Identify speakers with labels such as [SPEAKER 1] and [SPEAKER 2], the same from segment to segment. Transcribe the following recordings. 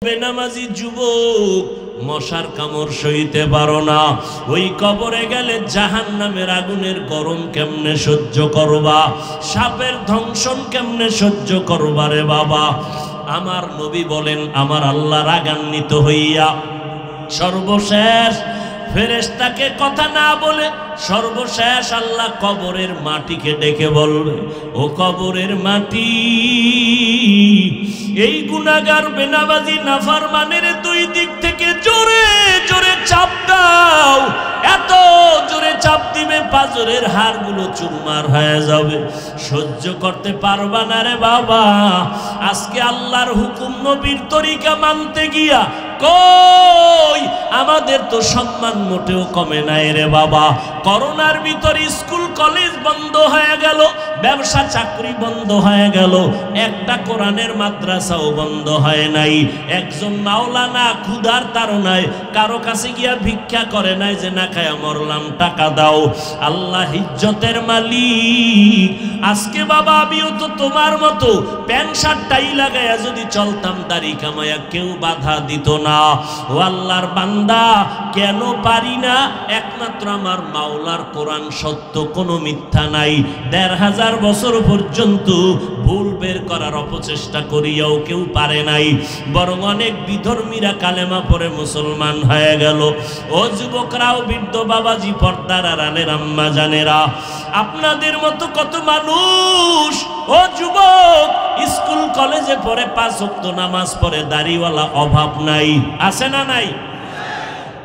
[SPEAKER 1] বেনামাজি যুবক মশার কামড় সইতে পারো না, ওই কবরে গেলে জাহান্নামের আগুনের গরম কেমনে সহ্য করবা, সাপের দংশন কেমনে সহ্য করবা রে বাবা। আমার নবী বলেন, আমার আল্লাহ রাগান্বিত হইয়া সর্বশেষ ফেরেশতাকে কথা না বলে সর্বশেষ আল্লাহ কবরের মাটিকে ডেকে বলবে, ও কবরের মাটি, এই গুনাহগার বেনামাজি নাফরমানের দুই দিক থেকে জোরে জোরে চাপ দাও। এত জোরে চাপ দিবে পাঁজরের হাড়গুলো চুরমার হয়ে যাবে, সহ্য করতে পারবা না রে বাবা। আজকে আল্লাহর হুকুম নবীর তরিকা মানতে গিয়া কই আমাদের তো সম্মান মোটেও কমে নাই রে বাবা। করোনার ভিতরে স্কুল কলেজ বন্ধ হয়ে গেল, ব্যবসা চাকরি বন্ধ হয়ে গেল, একটা কোরআনের মাদ্রাসাও বন্ধ হয় নাই। একজন মাওলানা ক্ষুধার তাড়নায় কারো কাছে গিয়া ভিক্ষা করে নাই যে না খায়া মরলাম, টাকা দাও। আল্লাহ ইজ্জতের মালিক। আজকে বাবা আমিও তো তোমার মতো প্যান্ট শার্ট টাই লাগাইয়া যদি চলতাম, দাড়ি কামাইয়া কেউ বাধা দিত না। ও আল্লাহর বান্দা, কেন পারি না? একমাত্র আমার মাওলার কোরআন সত্য, কোনো মিথ্যা নাই। ১৫০০ বছর পর্যন্ত ভুল বের করার অপচেষ্টা করিয়াও কেউ পারে নাই, বরং অনেক বিধর্মীরা কালেমা পড়ে মুসলমান হয়ে গেল। ও যুবকরাও, বৃদ্ধ বাবাজি, পর্দার আড়ালের আম্মা জানেরা, আপনাদের মতো কত মানুষ, ও যুবক, স্কুল কলেজে পড়ে ৫ ওয়াক্ত নামাজ পড়ে, দাড়িওয়ালা অভাব নাই, আছে না নাই?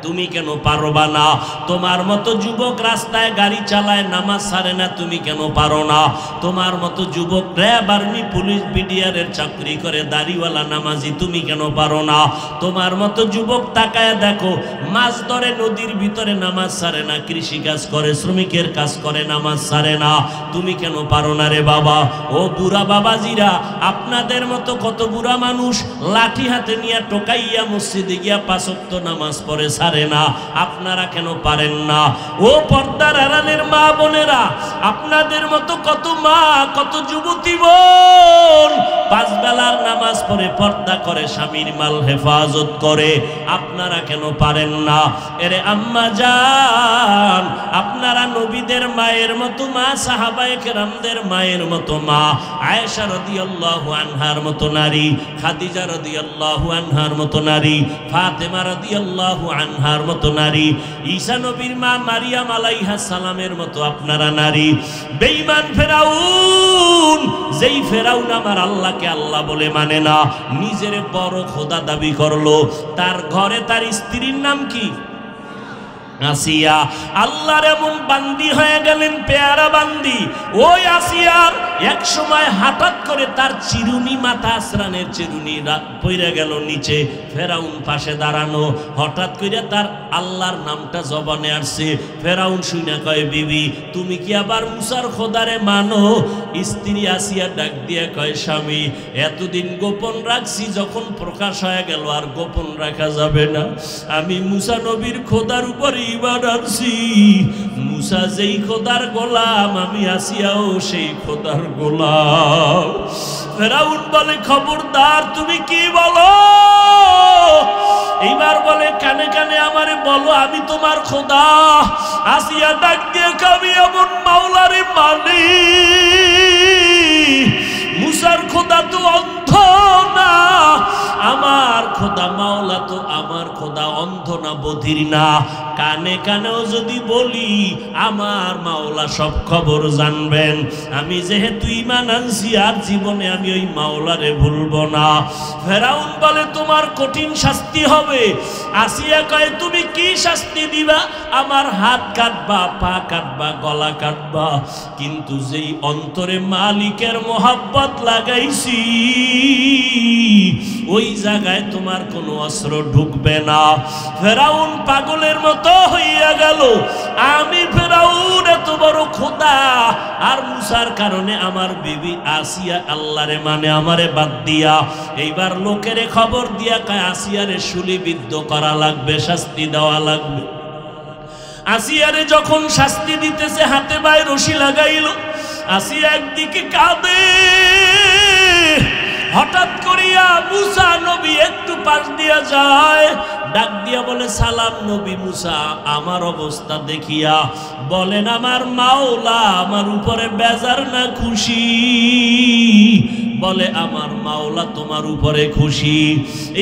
[SPEAKER 1] তুমি কেন পারবা না? তোমার মতো যুবক রাস্তায় গাড়ি চালায়, নামাজ ছাড়ে না, তুমি কেন পারো না? তোমার মতো যুবক র্যাব, আর্মি, পুলিশ, বিডিআরের চাকরি করে, দাড়িওয়ালা নামাজি, তুমি কেন পারো না? তোমার মতো যুবক তাকায় দেখো, মাছ ধরে নদীর ভিতরে, নামাজ ছাড়ে না, কৃষি কাজ করে, শ্রমিকের কাজ করে, নামাজ ছাড়ে না, তুমি কেন পারো না রে বাবা? ও বুড়া বাবাজিরা, আপনাদের মতো কত বুড়া মানুষ লাঠি হাতে নিয়ে টোকাইয়া মসজিদে গিয়া ৫ ওয়াক্ত নামাজ পড়ে, না, আপনারা কেন পারেন না? ও পর্দার আড়ালের মা বোনেরা, আপনাদের মতো কত মা, কত যুবতী বোন ৫ বেলার নামাজ পড়ে, পর্দা করে, স্বামীর মাল হেফাজত করে, আপনারা কেন পারেন না? এরে আম্মা জান, আপনারা নবীদের মায়ের মতো মা, সাহাবায়ে কেরামদের মায়ের মতো মা, আয়েশা রাদিয়াল্লাহু আনহার মতো নারী, খাদিজা রাদিয়াল্লাহু আনহার মতো নারী, ফাতেমা রাদিয়াল্লাহু আনহার মতো নারী, ঈসা নবীর মা মারিয়াম আলাইহিস সালামের মতো আপনারা নারী। বেঈমান ফেরাউন, যেই ফেরাউন আমার আল্লাহকে আল্লাহ বলে মানে না, নিজের বড় খোদা দাবি করলো, তার ঘরে তার স্ত্রীর নাম কি? আসিয়া। আল্লাহর এমন বান্দি হয়ে গেলেন, পেয়ারা বান্দি। ওই আসিয়ার এক সময় হঠাৎ করে তার চিরুনি, মাথা আসরানের চিরুনি পইরা গেল নিচে, ফেরাউন পাশে দাঁড়ানো, হঠাৎ করে তার আল্লাহর নামটা জবানে আসছে। ফেরাউন শুনে কয়, বিবি তুমি কি আবার মুসার খোদারে মানো? স্ত্রী আসিয়া ডাক দিয়ে কয়, স্বামী এতদিন গোপন রাখছি, যখন প্রকাশ হয়ে গেল আর গোপন রাখা যাবে না। আমি মুসা নবীর খোদার উপর ঈমান আনছি। মুসা যেই খোদার গোলাম, আমি আসিয়াও সেই খোদার গোলাম। ফেরাউন বলে, খবরদার, তুমি কি বলো? এইবার বলে, কানে কানে আমারে বলো, আমি তোমার খোদা। আসিয়া ডাক দিয়ে, আমি এমন মাওলারে মানি, মুসার খোদা তো অন্ধ না, আমার খোদা মাওলা তো আমার খোদা অন্ধ না, বধির না। কানে কানেও যদি বলি, আমার মাওলা সব খবর জানবেন। আমি যেহেতু ঈমান আনছি, আর জীবনে আমি ওই মাওলারে ভুলবো না। ফেরাউন বলে, তোমার কঠিন শাস্তি হবে। আসিয়া কয়, তুমি কি শাস্তি দিবা? আমার হাত কাটবা, পা কাটবা, গলা কাটবা, কিন্তু যেই অন্তরে মালিকের মোহাব্বত লাগাইছি, ওই জায়গায় তোমার কোনো অস্ত্র ঢুকবে না। ফেরাউন পাগলের মতো হইয়া গেল। আমি ফেরাউন এত বড় খোদা, আর মুসার কারণে আমার বিবি আসিয়া আল্লাহরে মানে আমারে বাদ দিয়া। এইবার লোকেরে খবর দিয়া কয়, আসিয়ারে শুলিবিদ্ধ করা লাগবে, শাস্তি দেওয়া লাগবে। আসিয়ারে যখন শাস্তি দিতেছে, হাতে পায়ে রশি লাগাইল। আসিয়া একদিকে কাঁদে, হঠাৎ করিয়া মুসা নবী একটু পাশ দিয়া যায়, ডাক দিয়া বলে সালাম নবী মুসা। আমার অবস্থা দেখিয়া বলেন আমার মাওলা আমার উপরে বেজার না খুশি? বলে আমার মাওলা তোমার উপরে খুশি।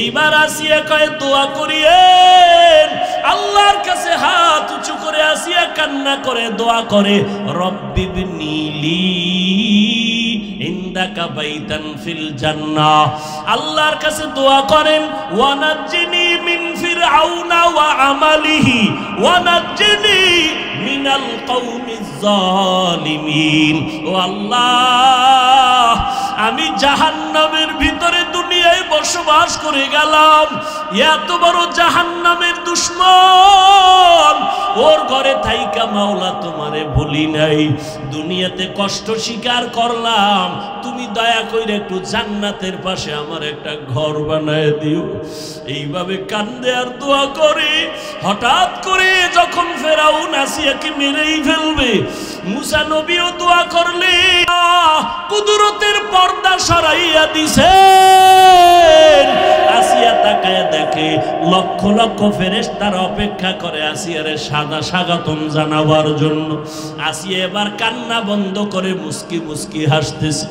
[SPEAKER 1] এইবার আসিয়া কয় দোয়া করিয়েন। আল্লাহর কাছে হাত উঁচু করে আসিয়া কান্না করে দোয়া করে, রব্বি বিনিলি ইনদাকা বাইতান ফিল জান্নাহ। আল্লাহর কাছে দোয়া করেন, ওয়ানাজ্জিনি মিন ফিরআউনা ওয়া আমালিহি ওয়ানাজ্জিনি মিনাল কওমিজ জালিমিন। ও আল্লাহ, আমি জাহান্নামের ভিতরে দুনিয়ায় বসবাস করে গেলাম, এত বড় জাহান্নামের দুশমন, ওর ঘরে থাইকা মাওলা তোমারে ভুলি নাই, দুনিয়াতে কষ্ট স্বীকার করলাম, তুমি দয়া কইরা একটু জান্নাতের পাশে আমার একটা ঘর বানায় দিও। এইভাবে কান্দে আর দোয়া করে। হঠাৎ করে যখন ফেরাউন আসিয়াকে মেরেই ফেলবে, মুসা নবীও দোয়া করলে কুদরতের পর্দা সরাইয়া দিছে। আসিয়া তাকায় দেখে লক্ষ লক্ষ ফেরেশতারা অপেক্ষা করে আসিয়ারে সাদা স্বাগতম জানাবার জন্য। আসিয়া এবার কান্না বন্ধ করে মুস্কি মুস্কি হাসতেছে।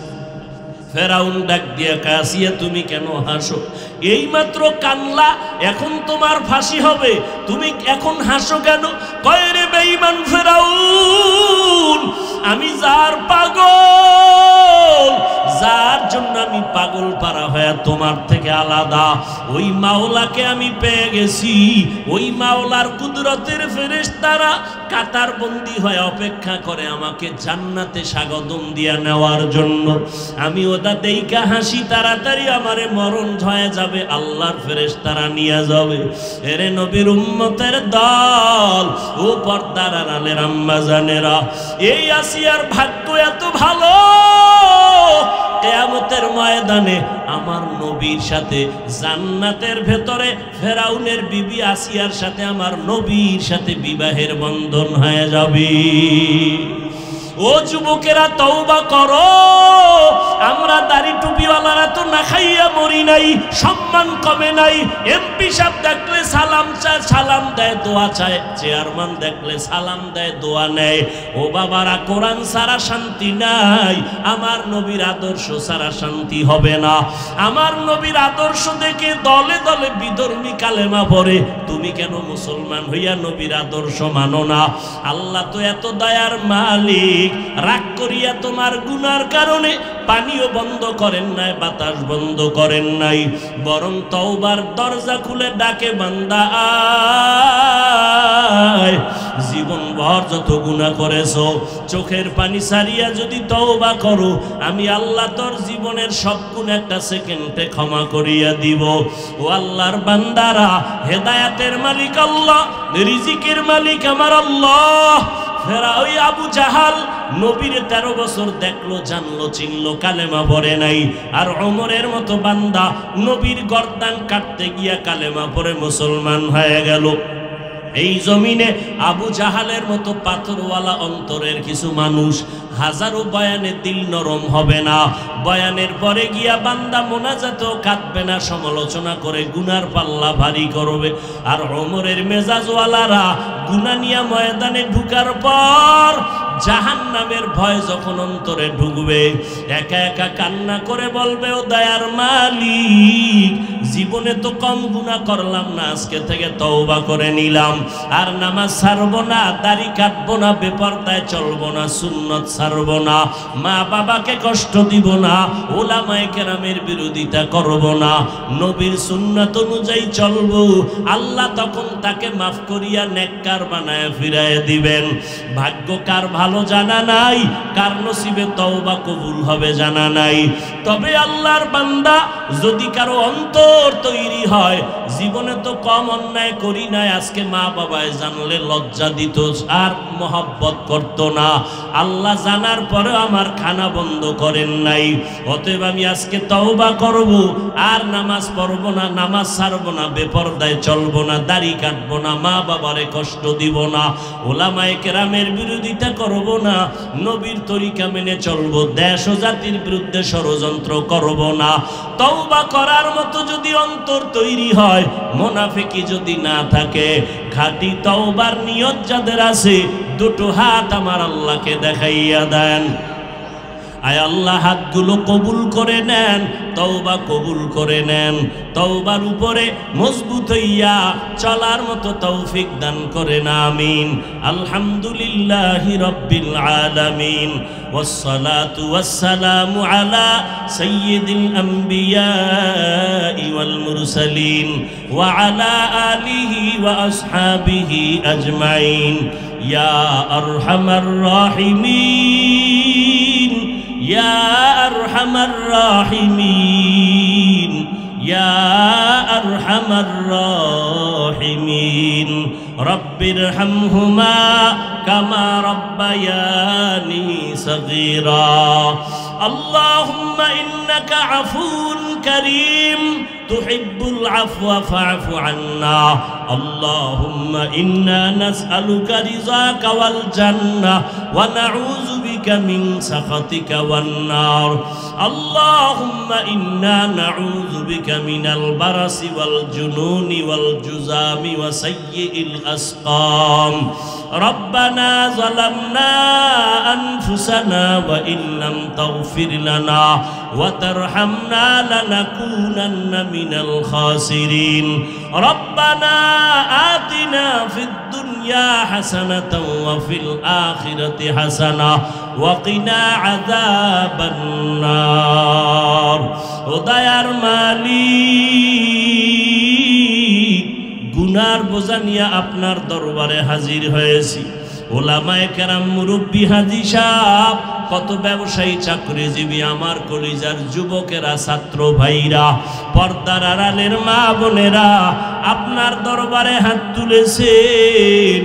[SPEAKER 1] ফেরাউন ডাক দিয়া কয়, আসিয়া তুমি কেন হাসো? এইমাত্র কান্না, এখন তোমার ফাঁসি হবে, তুমি এখন হাসো কেন? কয় রে বেঈমান ফেরাউন, আমি যার পাগল, যার জন্য আমি পাগল পারা হয়ে তোমার থেকে আলাদা, ওই মাওলাকে আমি পেয়ে গেছি। ওই মাওলার কুদরতের ফেরেশতারা কাতার বন্দী হয়ে অপেক্ষা করে আমাকে জান্নাতে স্বাগতম দিয়া নেওয়ার জন্য। আমি ওটা দেইকা হাসি, তাড়াতাড়ি আমারে মরণ হয়ে যাবে, আল্লাহর ফেরেশতারা নিয়ে যাবে। এরে নবীর উম্মতের দল, ও পর্দার আড়ালের আম্মা জানেরা, এই আসিয়ার ভাগ্য এত ভালো, কিয়ামতের ময়দানে আমার নবীর সাথে জান্নাতের ভেতরে ফেরাউনের বিবি আসিয়ার সাথে আমার নবীর সাথে বিবাহের বন্ধন হয়ে যাবে। ও যুবকেরা তওবা করো, আমরা দাড়ি টুপিওয়ালারা তো না খাইয়া মরি নাই, সম্মান কমে নাই। এমপি সাহেব দেখলে সালাম চায়, সালাম দেয়, দোয়া চায়। চেয়ারম্যান দেখলে সালাম দেয়, দোয়া নেয়। ও বাবারা, কোরআন ছাড়া শান্তি নাই, আমার নবীর আদর্শ ছাড়া শান্তি হবে না। আমার নবীর আদর্শ দেখে দলে দলে বিধর্মী কালেমা পড়ে। তুমি কেন মুসলমান হইয়া নবীর আদর্শ মানো না? আল্লাহ তো এত দয়ার মালিক, রাগ করিয়া তোমার গুনার কারণে পানিও বন্ধ করেন নাই, বাতাস বন্ধ করেন নাই, বরং তওবার দরজা খুলে ডাকে, বান্দা আয়। জীবন ভর যত গুনাহ করেছো, চোখের পানি ছাড়িয়া যদি তওবা করো, আমি আল্লাহ তোর জীবনের সব গুনাহ একটা সেকেন্ডে ক্ষমা করিয়া দিব। ও আল্লাহর বান্দারা, হেদায়েতের মালিক আল্লাহ, রিজিকের মালিক আমার আল্লাহ। ফেরা ওই আবু জাহাল নবীরে 13 বছর দেখলো, জানলো, চিনলো, কালেমা পড়ে নাই। আর ওমরের মতো বান্দা নবীর গর্দান কাটতে গিয়া কালেমা পড়ে মুসলমান হয়ে গেল। এই জমিনে আবু জাহালের মতো পাথরওয়ালা অন্তরের কিছু মানুষ, হাজারো বয়ানে দিল নরম হবে না, বয়ানের পরে গিয়া বান্দা মোনাজাতেও কাঁদবে না, সমালোচনা করে গুনার পাল্লা ভারী করবে। আর ওমরের মেজাজওয়ালারা গুনাহ নিয়া ময়দানে ঢুকার পর জাহান্নামের ভয় যখন অন্তরে ঢুকবে, একা একা কান্না করে বলবে, ও দয়ার মালিক, জীবনে তো কম গুনাহ করলাম না, আজকে থেকে তওবা করে নিলাম। আর নামাজ ছাড়বো না, দাড়ি কাটবো না, বেপরদায় চলবো না, সুন্নত ছাড়বো না, মা বাবাকে কষ্ট দিব না, ওলামায়ে কেরামের বিরোধিতা করবো না, নবীর সুন্নাত অনুযায়ী চলবো। আল্লাহ তখন তাকে মাফ করিয়া নেককার বানায় ফিরায় দিবেন। ভাগ্য কার ভালো জানা নাই, কার নসিবে তওবা কবুল হবে জানা নাই। তবে আল্লাহর বান্দা, যদি কারো অন্তর অন্তর তৈরি হয়, জীবনে তো কম অন্যায় করি নাই, আজকে মা বাবায় জানলে লজ্জা দিত আর মহব্বত করতো না, আল্লাহ জানার পরে আমার খানা বন্ধ করেন নাই, অতএব আমি আজকে তওবা করব, আর নামাজ পড়বো না, নামাজ ছাড়বো না, বেপরদায় চলবো না, দাড়ি কাটবো না, মা বাবারে কষ্ট দিব না, ওলামায়ে কেরামের বিরোধিতা করব না, নবীর তরিকা মেনে চলবো, দেশ ও জাতির বিরুদ্ধে ষড়যন্ত্র করব না। তওবা করার মতো যদি অন্তর তৈরি হয়, মুনাফিকি যদি না থাকে, খাঁটি তওবার নিয়ত যাদের আছে, দুটো হাত আমার আল্লাহকে দেখাইয়া দেন। আয় আল্লাহ, হাতগুলো কবুল করে নেন, তওবা কবুল করে নেন, তওবার উপরে মজবুত হইয়া চলার মতো তৌফিক দান করেন, আমিন। আলহামদুলিল্লাহি রাব্বিল আলামিন, ওয়াসসালাতু ওয়াসসালামু আলা সাইয়্যিদিল আমবিয়াই ওয়াল মুরসালিন ওয়া আলা আলিহি ওয়া আসহাবিহি আজমাইন। ইয়া আরহামার রাহিমিন, ইয়া আরহামার রাহিমিন, ইয়া আরহামার রাহিমিন। রব্বিরহামহুমা কামা রব্বায়ানি সগীরা। আল্লাহুম্মা ইন্নাকা আফুউন কারীম তুহিব্বুল আফওয়া ফা'ফু আন্না। আল্লাহুম্মা ইন্না নাসআলুকা রিযাকা ওয়াল জান্নাহ ওয়া নাউযু বিকা মিন সাখাতিকা ওয়ান নার। আল্লাহুম্মা ইন্না নাউযু বিকা মিনাল বারাসি ওয়াল জুনুনি ওয়াল জুযামি ওয়া সাইয়্যিল আসকাম। রব্বানা যালামনা আনফুসানা ওয়া ইল্লাম তাগফির লানা ওয়া তারহামনা লানাকুনান্না মিনাল খাসিরিন। রব্বানা আতিনা ফিদ দুনিয়া হাসানাতাও ওয়া ফিল আখিরাতি হাসানাহ ওয়া কিনা আযাবান নার। ও দয়ার মালিক, গুনার বোঝা নিয়ে আপনার দরবারে হাজির হয়েছি। ওলামায়ে কেরাম, মুরব্বী, হাজী সাহেব, কত ব্যবসায়ী, চাকরিজীবী, আমার কলিজার যুবকেরা, ছাত্র ভাইরা, পর্দার আড়ালের মা বোনেরা, আপনার দরবারে হাত তুলেছেন।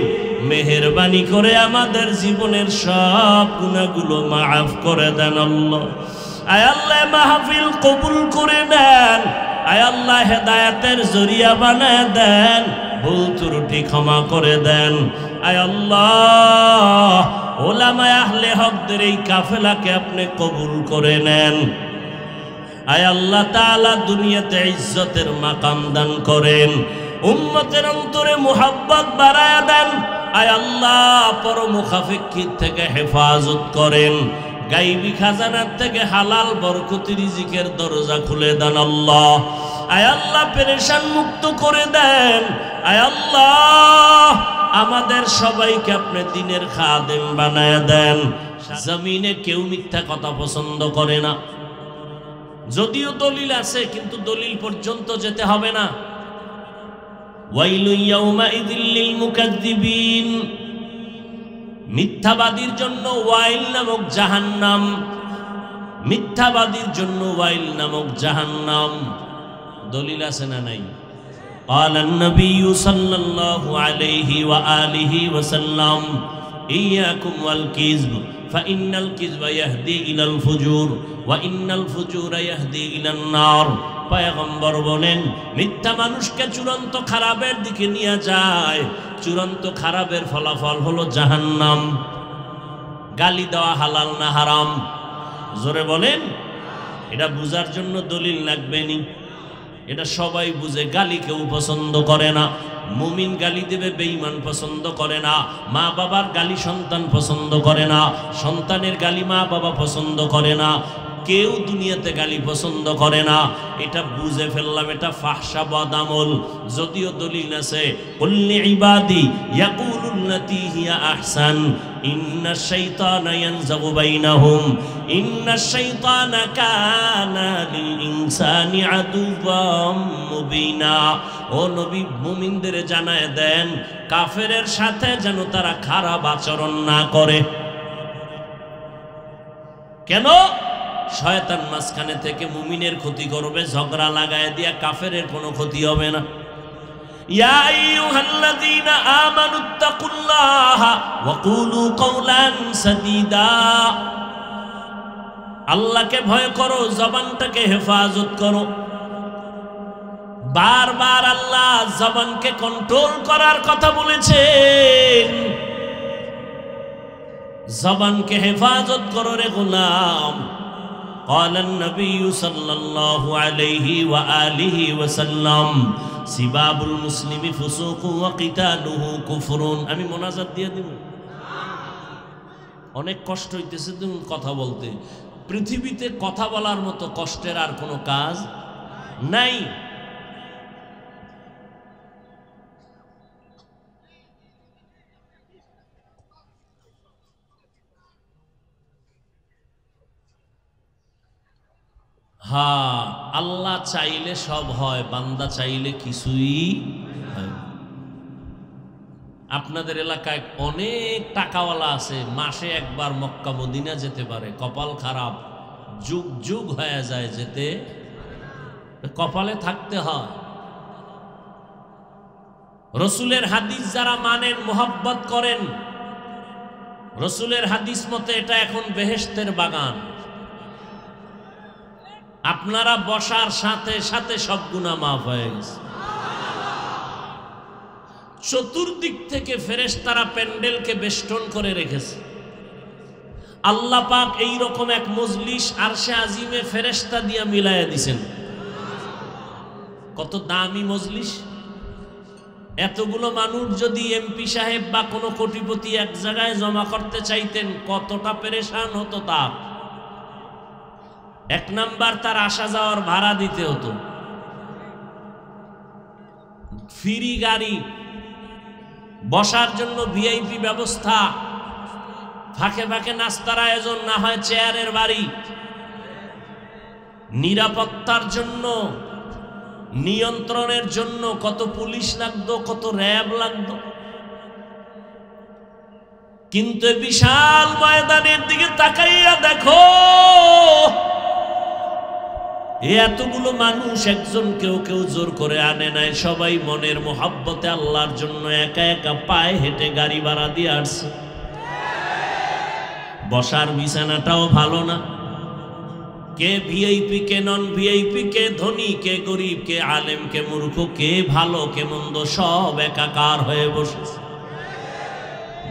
[SPEAKER 1] মেহেরবানি করে আমাদের জীবনের সব গুনাহগুলো মাফ করে দেন আল্লাহ। আয় আল্লাহ, মাহফিল কবুল করে নেন। আয় আল্লাহ, হেদায়েতের জরিয়া বানায় দেন, ভুল ত্রুটি ক্ষমা করে দেন। আয় আল্লাহ, ওলামায়ে আহলে হকদের এই কাফেলাকে আপনি কবুল করে নেন। আয় আল্লাহ তাআলা, দুনিয়াতে ইজ্জতের মাকাম দান করেন, উম্মতের অন্তরে মুহাব্বত বাড়ায়া দেন। আয় আল্লাহ, পরমুখাফিকির থেকে হেফাজত করেন, গাইবী খাজানার থেকে হালাল বরকতি রিজিকের দরজা খুলে দেন আল্লাহ। আয় আল্লাহ, পেরেশান মুক্ত করে দেন। আয় আল্লাহ, আমাদের সবাইকে আপনি দ্বীনের খাদেম বানায়া দেন। জমিনে কেউ মিথ্যা কথা পছন্দ করে না, যদিও দলিল আছে, কিন্তু দলিল পর্যন্ত যেতে হবে না। ওয়াইলু ইয়াউমাইযিল লিল মুকাজ্জিবিন, মিথ্যাবাদীর জন্য ওয়াইল নামক জাহান্নাম, মিথ্যাবাদীর জন্য ওয়াইল নামক জাহান্নাম। দলিল আছে না নাই? قال النبي صلى الله عليه وآله وسلم إياكم والكذب فإن الكذب يهدي إلى الفجور وإن الفجور يهدي إلى النار। পয়গম্বর বলেন, মিথ্যা মানুষকে চূড়ান্ত খারাপের দিকে নিয়ে যায়, চূড়ান্ত খারাপের ফলাফল হলো জাহান্নাম। গালি দেওয়া হালাল না হারাম? জোরে বলেন। এটা বুঝার জন্য দলিল লাগবে নি, এটা সবাই বুঝে। গালি কেউ পছন্দ করে না, মুমিন গালি দেবে, বেঈমান পছন্দ করে না। মা বাবার গালি সন্তান পছন্দ করে না, সন্তানের গালি মা বাবা পছন্দ করে না, কেউ দুনিয়াতে গালি পছন্দ করে না। এটা বুঝে ফেললাম, এটা ফাহশা বদামল। যদিও দলিল আছে, কুল্লি ইবাদি ইয়াকুলুল্লাতী হিয়া আহসান ইন্নাশ শাইতানা ইয়ানজাগু বাইনাহুম ইন্নাশ শাইতানা কানা লিল ইনসানি আদুওয়াম মুবিনা। ও নবী, মুমিনদের জানায় দেন, কাফেরের সাথে যেন তারা খারাপ আচরণ না করে। কেন? শয়তান মাঝখানে থেকে মুমিনের ক্ষতি করবে, ঝগড়া লাগায় দিয়া কাফেরের কোনো ক্ষতি হবে না। ইয়া আইয়ুহাল্লাযীনা আমানুত্তাকুল্লাহা ওয়া কুলু কাওলান সাদীদা, আল্লাহকে ভয় করো, জবানটাকে হেফাজত করো। বারবার আল্লাহ জবানকে কন্ট্রোল করার কথা বলেছেন। জবানকে হেফাজত করো রে গোলাম। قال النبي صلى الله عليه وآله وسلم سباب المسلم فسوق وقتاله كفر। আমি মোনাজাত দিয়ে দিব, অনেক কষ্ট হইতেছে তুমি কথা বলতে। পৃথিবীতে কথা বলার মতো কষ্টের আর কোনো কাজ নাই। হ্যাঁ, আল্লাহ চাইলে সব হয়, বান্দা চাইলে কিছুই হয়। আপনাদের এলাকায় অনেক টাকাওয়ালা আছে, মাসে একবার মক্কা মদিনা যেতে পারে। কপাল খারাপ, যুগ যুগ হয়ে যায় যেতে, কপালে থাকতে হয়। রসুলের হাদিস যারা মানেন, মোহাব্বত করেন, রসুলের হাদিস মতে এটা এখন বেহেশতের বাগান। আপনারা বসার সাথে সাথে সব গুনাহ মাফ হয়ে গেছে। চতুর্দিক থেকে ফেরেশতারা প্যান্ডেলকে বেষ্টন করে রেখেছে। আল্লাহ পাক এইরকম এক মজলিস আরশে আজিমে ফেরেশতা দিয়া মিলাইয়া দিছেন। কত দামি মজলিস! এতগুলো মানুষ যদি এমপি সাহেব বা কোনো কোটিপতি এক জায়গায় জমা করতে চাইতেন, কতটা পেরেশান হতো তার। এক নাম্বার, তার আসা যাওয়ার ভাড়া দিতে হতো, ফ্রি গাড়ি, বসার জন্য ভিআইপি ব্যবস্থা, ফাঁকে ফাঁকে নাস্তার আয়োজন, না হয় চেয়ারের বাড়ি, নিরাপত্তার জন্য, নিয়ন্ত্রণের জন্য কত পুলিশ লাগতো, কত র্যাব লাগতো। কিন্তু বিশাল ময়দানের দিকে তাকাইয়া দেখো, এতগুলো মানুষ একজন কেউ কেউ জোর করে আনে নাই, সবাই মনের মোহাব্বতে আল্লাহর জন্য একা একা পায়ে হেঁটে গাড়ি ভাড়া দিয়ে আসছে। বসার বিছানাটাও ভালো না। কে ভিআইপি, কে নন ভিআইপি, কে ধনী, কে গরিব, কে আলেম, কে মূর্খ, কে ভালো, কে মন্দ, সব একাকার হয়ে বসেছে।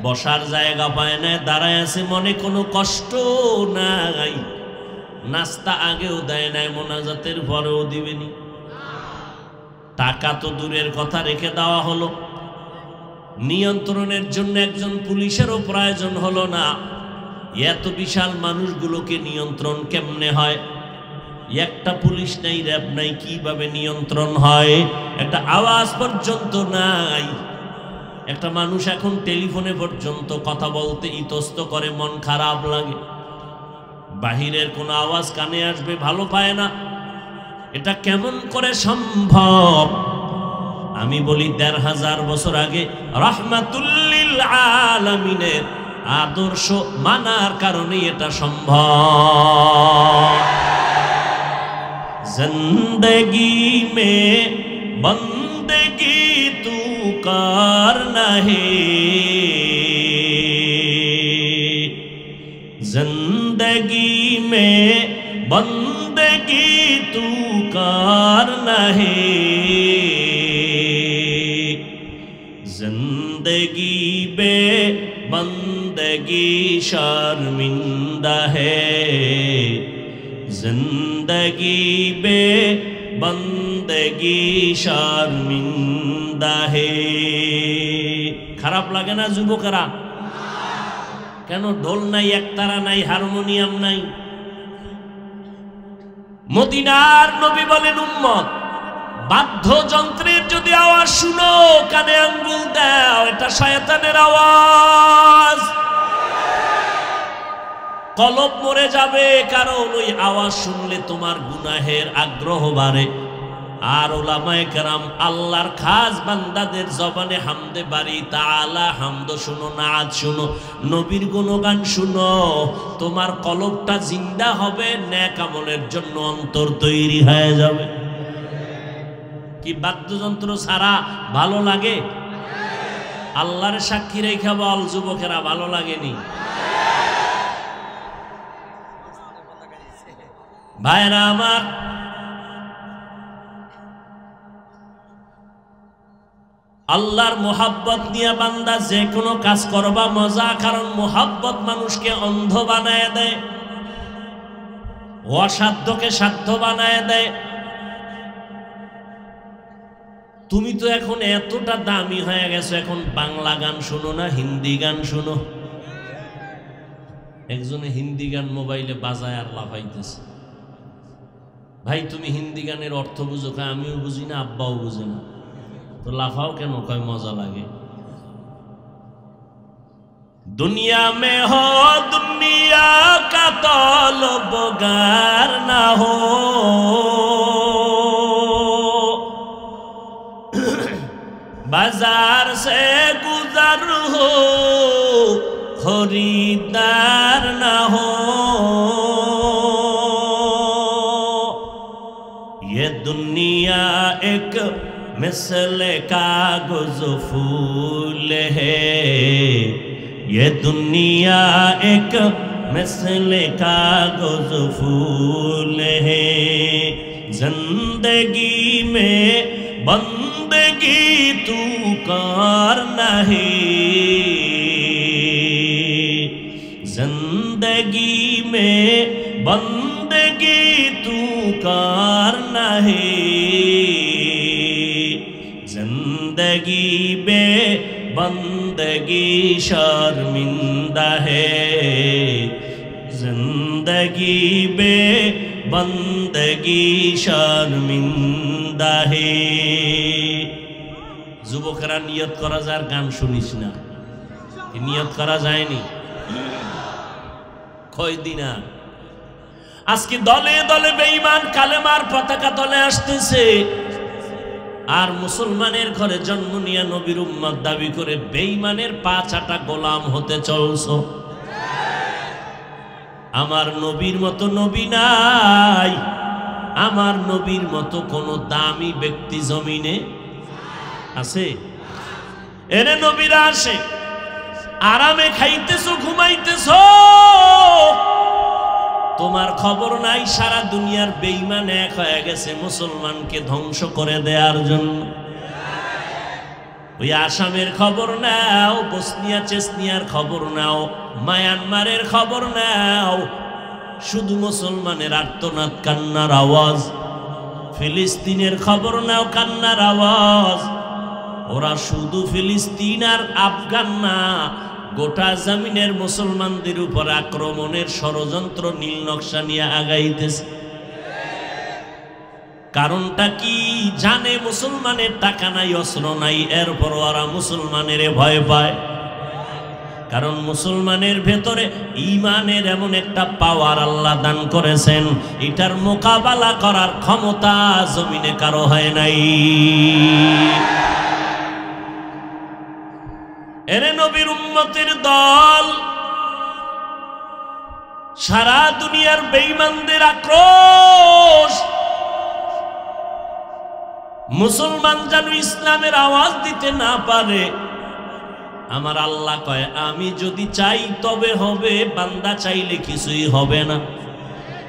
[SPEAKER 1] বসার জায়গা পায় না, দাঁড়ায় আছে, মনে কোনো কষ্ট নাই। নাস্তা আগেও দেয় নাই, মোনাজাতের পরেও দিবেনি। টাকা তো দূরের কথা, রেখে দেওয়া হলো। নিয়ন্ত্রণের জন্য একজন পুলিশেরও প্রয়োজন হলো না। এত বিশাল মানুষগুলোকে নিয়ন্ত্রণ কেমনে হয়? একটা পুলিশ নাই, র্যাব নাই, কিভাবে নিয়ন্ত্রণ হয়? একটা আওয়াজ পর্যন্ত নাই। একটা মানুষ এখন টেলিফোনে পর্যন্ত কথা বলতে ইতস্ত করে, মন খারাপ লাগে। বাহিরের কোনো আওয়াজ কানে আসবে ভালো পায় না। এটা কেমন করে সম্ভব? আমি বলি ১৫০০ বছর আগে রাহমাতুল লিল আলামিনের আদর্শ মানার কারণে এটা সম্ভব। জিন্দেগি মে বন্দেগি তু করনা হে, जिंदगी में बंदगी तू करना है, जिंदगी बे बंदगी शर्मिंदा है, जिंदगी बे बंदगी शर्मिंदा है। খারাপ লাগে না যুবকেরা? কেন ঢোল নাই, একতারা নাই, হারমোনিয়াম নাই? মদিনার নবী বলেন, উম্মত বাদ্যযন্ত্রের যদি আওয়াজ শুনো, কানে আঙ্গুল দাও, এটা শয়তানের আওয়াজ। কলব মরে যাবে, কারণ ওই আওয়াজ শুনলে তোমার গুনাহের আগ্রহ বাড়ে। আর উলামায়ে কেরাম আল্লাহর খাস বান্দাদের জবানে হামদে বারি তাআলা হামদ শুনো, নাত শুনো, নবীর গুণগান শুনো, তোমার কলবটা জিন্দা হবে, নেক আমলের জন্য অন্তর তৈরি হয়ে যাবে। কি বাদ্যযন্ত্র ছাড়া ভালো লাগে? আল্লাহর সাক্ষী রেখে বল যুবকেরা, ভালো লাগেনি? ভাইরা আমার, আল্লাহর মোহাব্বত নিয়ে বান্দা যে কোনো কাজ করবা মজা, কারণ মোহাব্বত মানুষকে অন্ধ বানায় দেয়, অসাধ্যকে সাধ্য বানায় দেয়। তুমি তো এখন এতটা দামি হয়ে গেছো, এখন বাংলা গান শুনো না, হিন্দি গান শুনো। একজনে হিন্দি গান মোবাইলে বাজায় আর লাফাইতেছে। ভাই তুমি হিন্দি গানের অর্থ বুঝো? আমিও বুঝি না, আব্বাও বুঝে না, তো লাফাও কেন? কয় মজা লাগে। দুনিয়া মে হো দুনিয়া কা তলবগার না হো, बाजार से गुजर हो खरीदार न हो, ये दुनिया एक मिसल कागज फूल है, ये दुनिया एक मिसल कागज फूल है, जिंदगी में बंदगी तू कर नहीं, जिंदगी में बंदगी तू कर नहीं, जिंदगी में बंदगी शर्मिंदा है, जिंदगी में बंदगी शर्मिंदा है। যুবকেরা নিয়ত করা যায়, আর গান শুনিস না, নিয়ত করা যায়নি কয়দিন। আজকে দলে দলে বেঈমান কালেমার পতাকা তলে আসতেছে, আর মুসলমানের ঘরে জন্ম নিয়ে নবীর উম্মত দাবি করে বেঈমানের পা চাটা গোলাম হতে চলছো। আমার নবীর মতো নবী নাই, আমার নবীর মতো কোন দামি ব্যক্তি জমিনে আছে? এরে নবীরা আসে, আরামে খাইতেছো, ঘুমাইতেছো, তোমার খবর নাই সারা দুনিয়ার বেঈমান এক হয়ে গেছে মুসলমানকে ধ্বংস করে দেওয়ার জন্য। ওই আসামের খবর নাও, বসনিয়া চেচনিয়ার খবর নাও, মায়ানমারের খবর নাও, শুধু মুসলমানের আর্তনাদ কান্নার আওয়াজ। ফিলিস্তিনের খবর নাও, কান্নার আওয়াজ। ওরা শুধু ফিলিস্তিন আর আফগান না, গোটা জমিনের মুসলমানদের উপর আক্রমণের ষড়যন্ত্র নীল নকশা নিয়ে আগাইতেছে। কারণটা কি জানে? মুসলমানের টাকা নাই, অস্ত্র নাই, এরপর ওরা মুসলমানের ভয় পায়। কারণ মুসলমানের ভেতরে ঈমানের এমন একটা পাওয়ার আল্লাহ দান করেছেন, এটার মোকাবেলা করার ক্ষমতা জমিনে কারো হয় নাই। এরে নবীর উম্মতের দল, সারা দুনিয়ার বেঈমানদের আক্রোশ, মুসলমান যেন ইসলামের আওয়াজ দিতে না পারে। আমার আল্লাহ কয় আমি যদি চাই তবে হবে, বান্দা চাইলে কিছুই হবে না।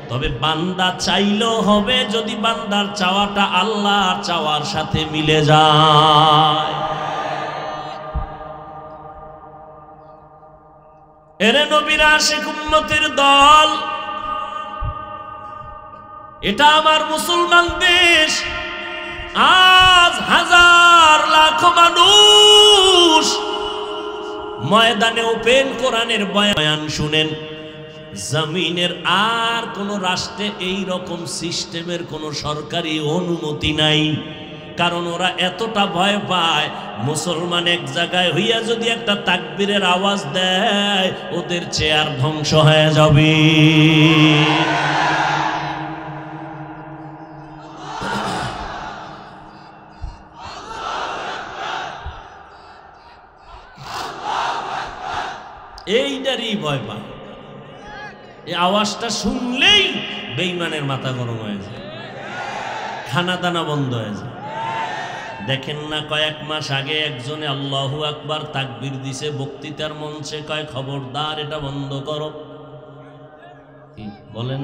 [SPEAKER 1] তবে বান্দা চাইলেও হবে যদি বান্দার চাওয়াটা আল্লাহর চাওয়ার সাথে মিলে যায়। এরে নবীরা আশিক উম্মতের দল, এটা আমার মুসলমান দেশ। আজ হাজার লাখ মানুষ ময়দানে ওপেন কোরআনের বয়ান শুনেন। জমিনের আর কোন রাষ্ট্রে এই রকম সিস্টেমের কোন সরকারি অনুমতি নাই, কারণ ওরা এতটা ভয় পায় মুসলমান এক জায়গায় হইয়া যদি একটা তাকবীরের আওয়াজ দেয় ওদের চেয়ার ধ্বংস হয়ে যাবে। এইটারই ভয় পায়। এই আওয়াজটা শুনলেই বেঈমানের মাথা গরম হয়ে যায়, খানা দানা বন্ধ হয়ে যায়। দেখেন না, কয়েক মাস আগে একজনে আল্লাহু আকবার তাকবীর দিছে বক্তৃতার মঞ্চে, কয় খবরদার এটা বন্ধ করো। কি বলেন?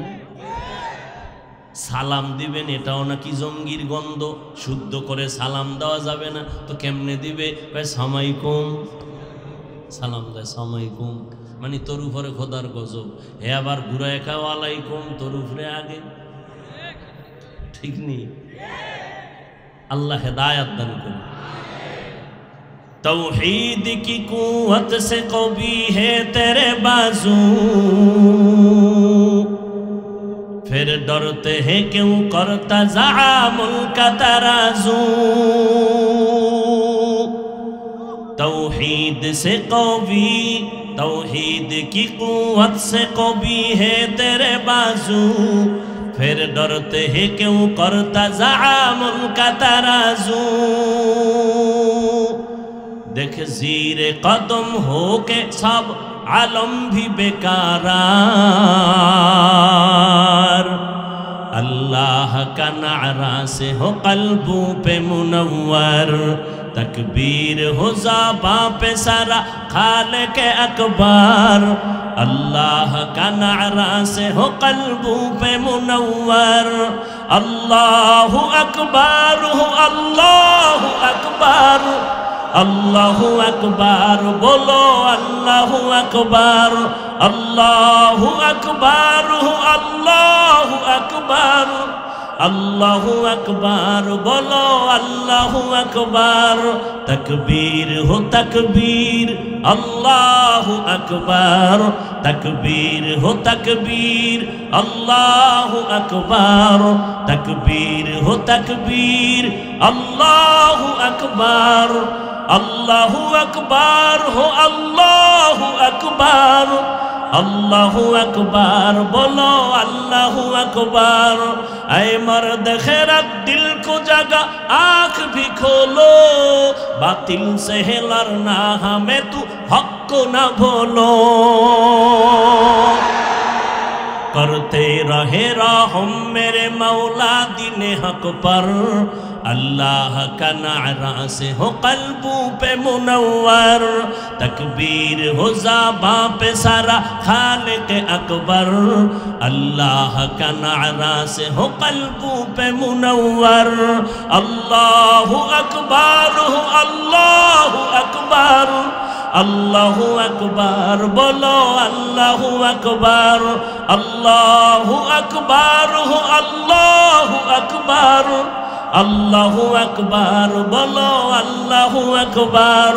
[SPEAKER 1] সালাম দিবেন এটাও নাকি জঙ্গির গন্ধ, শুদ্ধ করে সালাম দেওয়া যাবে না। তো কেমনে দিবে? কয় সামাইকুম, সালাম দেয় সামাইকুম, মানে তোর উপরে খোদার গজব। হে আবার ঘুরায় খাও আলাইকুম, তোর উপরে আগে। ঠিক নেই? अल्लाह हिदायत दान करे। तौहीद की कुव्वत से कवी है तेरे बाजू, फिर डरते हैं क्यों करता ज़आमुल का तराजू। तौहीद से कवी, तौहीद की कुव्वत से कवी है तेरे बाजू, फिर डरते हैं क्यों करता ज़आमुल का तराजू। देख ज़ीरे कदम हो के सब आलम भी बेकारार, अल्लाह का नारा से हो कल्बों पे मुनव्वर, तकबीर हो ज़बां पे सारा खालिक अकबर, अल्लाह का नारा से हो कल्बों पे मुनव्वर। अल्लाहु अकबर हो, अल्लाहु अकबर, अल्लाहु अकबर बोलो, अल्लाहु अकबर, अल्लाहु अकबर हो, अल्लाहु अकबर, अल्लाहु अकबर बोलो, अल्लाहु अकबर। तकबीर हो तकबीर, अल्लाहु अकबर, तकबीर हो तकबीर, अल्लाहु अकबर, तकबीर हो तकबीर, अल्लाहु अकबर, अल्लाहु अकबर हो, अल्लाहु अकबर, अल्लाहु अकबर बोलो, अल्लाहु अकबर। ऐ मर्द खैरत दिल को जगा आँख भी खोलो, बातिल से है लड़ना हमें तू हक को ना भूलो। करते रहे रहम मेरे मौला दीन हक पर, अल्लाह का नारा से हो कल्बों पे मुनव्वर, तकबीर हो ज़बां पे सारा खालिक अकबर, अल्लाह का नारा से हो कल्बों पे मुनव्वर। अल्लाहु अकबर हो, अल्लाहु अकबर, अल्लाहु अकबर बोलो, अल्लाहु अकबर, अल्लाहु अकबर हो, अल्लाहु अकबर, अल्लाहु अकबर बोलो, अल्लाहु अकबर।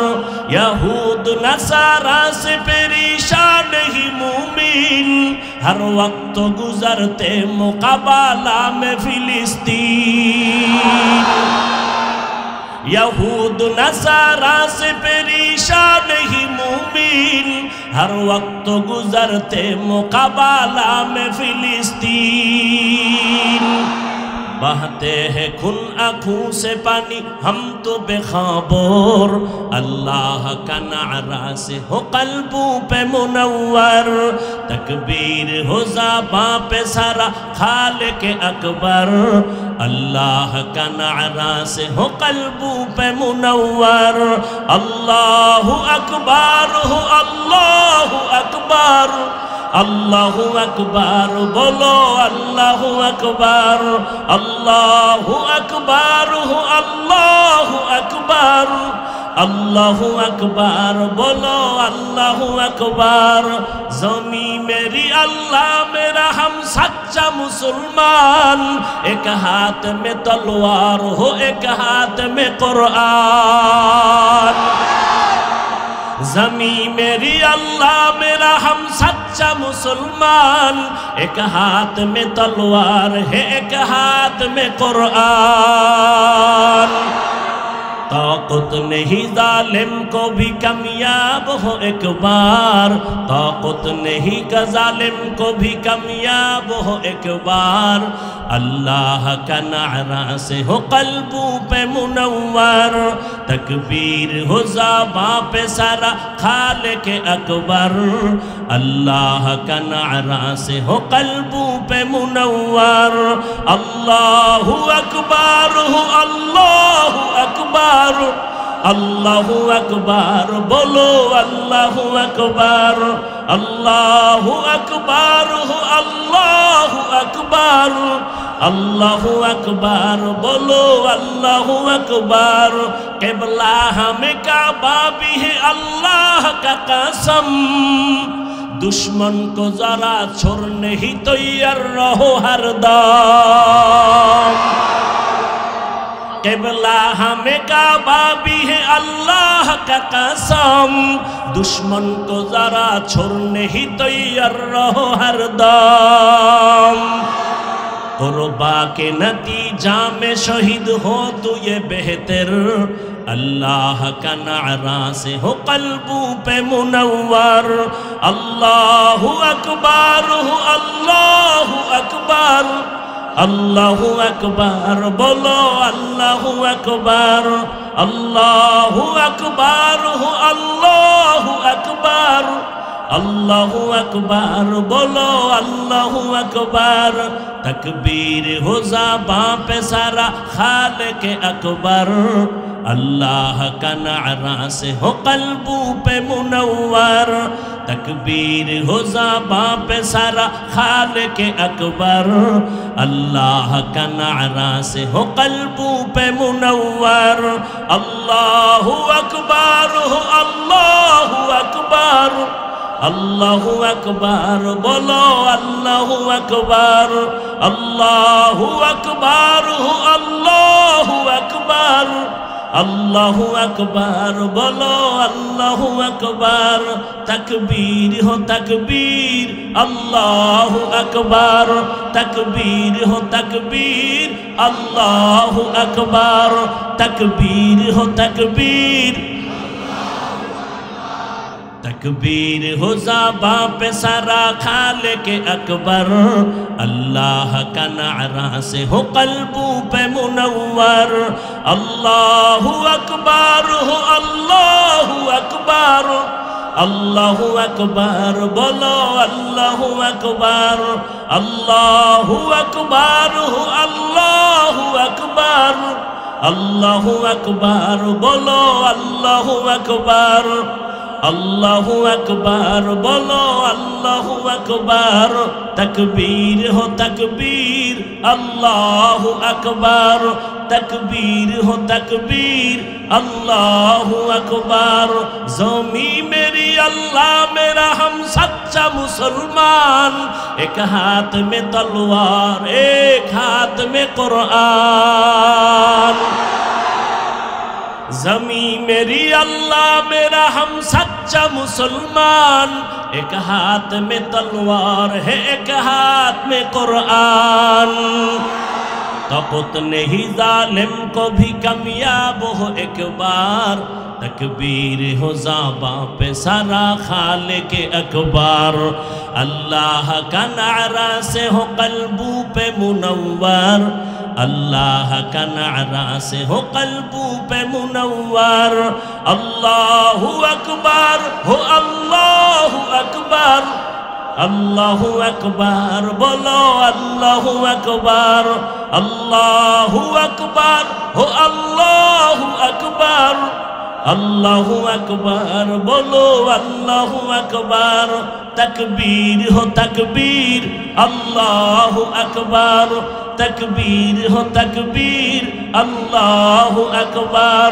[SPEAKER 1] यहूद नसारा से परेशान ही मुमिन, हर वक्त गुजरते मुकाबला में फिलिस्तीन। यहूद नसारा से परेशान ही मुमिन, हर वक्त गुजरते मुकाबला में फिलिस्तीन। बहते हैं खून आँखों से पानी हम तो बेखबर, अल्लाह का नारा से हो कल्बों पे मुनव्वर, तकबीर हो ज़बां पे सारा खालिक अकबर, अल्लाह का नारा से हो कल्बों पे मुनव्वर। अल्लाहु अकबर हो, अल्लाहु अकबर, अल्लाहु अकबर बोलो, अल्लाहु अकबर, अल्लाहु अकबर हो, अल्लाहु अकबर, अल्लाहु अकबर बोलो, अल्लाहु अकबर। ज़मी मेरी अल्लाह मेरा हम सच्चा मुसलमान, एक हाथ में तलवार हो, एक हाथ में कुरान। ज़मी मेरी अल्लाह मेरा हम सच्चा मुसलमान, एक हाथ में तलवार है, एक हाथ में कुरान। ताकत नहीं जालिम को भी कामयाब हो एक बार, ताकत नहीं का जालिम को भी कामयाब हो एक बार, अल्लाह का नारा से हो कल्बों पे मुनव्वर, तकबीर हो ज़बां पे सारा खालिक अकबर, अल्लाह का नारा से हो क़ल्बों पे मुनव्वर। अल्लाहु अकबर हो, अल्लाहु अकबर, अल्लाहु अकबर बोलो, अल्लाहु अकबर, अल्लाहु अकबर हो, अल्लाहु अकबर, अल्लाहु अकबर बोलो, अल्लाहु अकबर। क़िबला हमें काबा भी है अल्लाह का कसम, दुश्मन को जरा छोड़ने ही तैयार रहो हरदम। क़िबला हमें काबा भी है अल्लाह का कसम, दुश्मन को जरा छोड़ने ही तैयार रहो हरदम। क़ुरबा के नतीजा में शहीद हो तो ये बेहतर, अल्लाह का नारा से हो क़ल्बों पे मुनव्वर। अल्लाहु अकबर हो, अल्लाहु अकबर, अल्लाहु अकबर बोलो, अल्लाहु अकबर, अल्लाहु अकबर हो, अल्लाहु अकबर, अल्लाहु अकबर बोलो, अल्लाहु अकबर। तकबीर हो ज़बां पे सारा खालिक अकबर, अल्लाह का नारा से हो क़ल्बों पे मुनव्वर। तकबीर हो ज़बां पे सारा खालिक अकबर, अल्लाह का नारा से हो क़ल्बों पे मुनव्वर। अल्लाहु अकबर हो, अल्लाहु अकबर, अल्लाहु अकबर बोलो, अल्लाहु अकबर, अल्लाहु अकबर हो, अल्लाहु अकबर, अल्लाहु अकबर बोलो, अल्लाहु अकबर। तकबीर हो तकबीर, अल्लाहु अकबर, तकबीर हो तकबीर, अल्लाहु अकबर, तकबीर हो तकबीर। तकबीर हो ज़बां पे सारा खालिक अकबर, अल्लाह का नारा से हो क़ल्बों पे मुनव्वर। अल्लाहु अकबर हो, अल्लाहु अकबर, अल्लाहु अकबर बोलो, अल्लाहु अकबर, अल्लाहु अकबर हो, अल्लाहु अकबर, अल्लाहु अकबर बोलो, अल्लाहु अकबर, अल्लाहु अकबर बोलो, अल्लाहु अकबर। तकबीर हो तकबीर, अल्लाहु अकबर, तकबीर हो तकबीर, अल्लाहु अकबर। ज़मी मेरी अल्लाह मेरा हम सच्चा मुसलमान, एक हाथ में तलवार एक हाथ में कुरान। ज़मी मेरी अल्लाह मेरा हम सच्चा मुसलमान, एक हाथ में तलवार है एक हाथ में कुरान। तो उतने ही जालिम को भी कामयाब हो एक बार, तकबीर हो ज़बां पे सारा खालिक अकबर, अल्लाह का नारा से हो क़ल्बों पे मुनव्वर, अल्लाह का नारा से हो क़ल्बों पे मुनव्वर। अल्लाहु अकबर हो, अल्लाहु अकबर, अल्लाहु अकबर बोलो, अल्लाहु अकबर, अल्लाहु अकबर हो, अल्लाहु अकबर, अल्लाहु अकबर बोलो, अल्लाहु अकबर। तकबीर हो तकबीर, अल्लाहु अकबर, तकबीर हो तकबीर, अल्लाहु अकबर।